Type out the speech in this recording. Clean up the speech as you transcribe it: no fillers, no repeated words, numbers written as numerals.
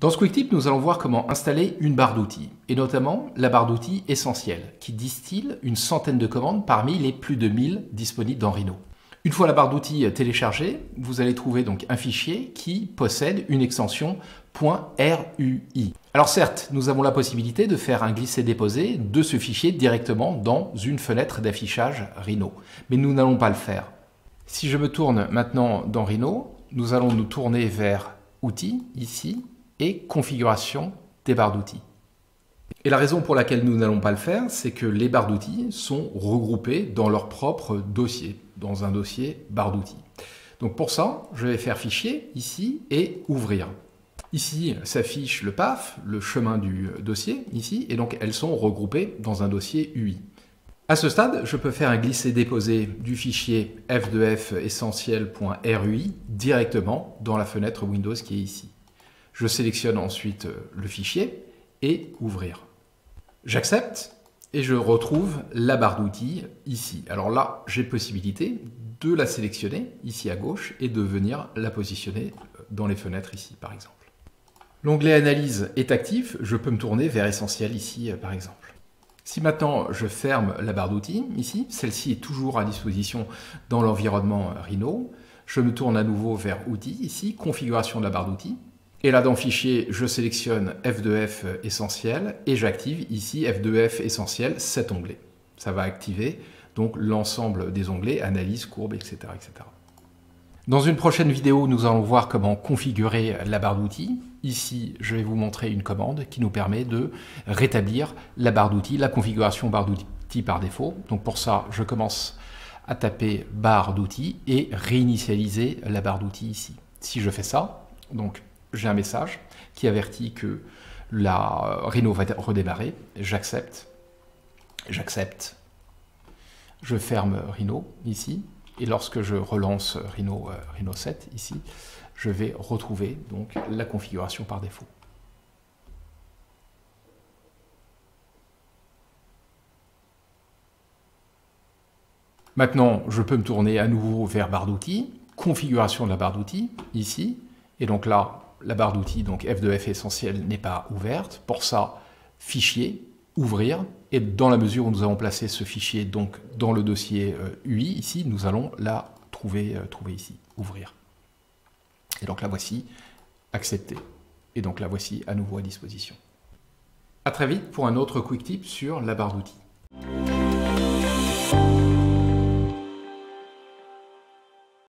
Dans ce quick tip, nous allons voir comment installer une barre d'outils, et notamment la barre d'outils essentielle, qui distille une centaine de commandes parmi les plus de 1000 disponibles dans Rhino. Une fois la barre d'outils téléchargée, vous allez trouver donc un fichier qui possède une extension .rui. Alors certes, nous avons la possibilité de faire un glisser-déposer de ce fichier directement dans une fenêtre d'affichage Rhino, mais nous n'allons pas le faire. Si je me tourne maintenant dans Rhino, nous allons nous tourner vers Outils, ici, et Configuration des barres d'outils. Et la raison pour laquelle nous n'allons pas le faire, c'est que les barres d'outils sont regroupées dans leur propre dossier, dans un dossier barre d'outils. Donc pour ça, je vais faire Fichier, ici, et Ouvrir. Ici s'affiche le PAF, le chemin du dossier, ici, et donc elles sont regroupées dans un dossier UI. À ce stade, je peux faire un glisser-déposer du fichier f2f essentiel.rui directement dans la fenêtre Windows qui est ici. Je sélectionne ensuite le fichier et Ouvrir. J'accepte et je retrouve la barre d'outils ici. Alors là, j'ai possibilité de la sélectionner ici à gauche et de venir la positionner dans les fenêtres ici par exemple. L'onglet Analyse est actif, je peux me tourner vers Essentiel ici par exemple. Si maintenant je ferme la barre d'outils ici, celle-ci est toujours à disposition dans l'environnement Rhino. Je me tourne à nouveau vers Outils ici, Configuration de la barre d'outils. Et là, dans Fichier, je sélectionne F2F Essentiel et j'active ici F2F Essentiel, cet onglet. Ça va activer donc l'ensemble des onglets, analyse, courbe, etc., etc. Dans une prochaine vidéo, nous allons voir comment configurer la barre d'outils. Ici, je vais vous montrer une commande qui nous permet de rétablir la barre d'outils, la configuration barre d'outils par défaut. Donc pour ça, je commence à taper barre d'outils et réinitialiser la barre d'outils ici. Si je fais ça, donc j'ai un message qui avertit que la Rhino va redémarrer. J'accepte. J'accepte. Je ferme Rhino ici. Et lorsque je relance Rhino 7 ici, je vais retrouver donc la configuration par défaut. Maintenant, je peux me tourner à nouveau vers barre d'outils, configuration de la barre d'outils ici. Et donc là, la barre d'outils, donc F2F essentiel, n'est pas ouverte. Pour ça, Fichier, Ouvrir. Et dans la mesure où nous avons placé ce fichier donc dans le dossier UI, ici, nous allons la trouver ici, Ouvrir. Et donc la voici, Accepter. Et donc la voici à nouveau à disposition. À très vite pour un autre quick tip sur la barre d'outils.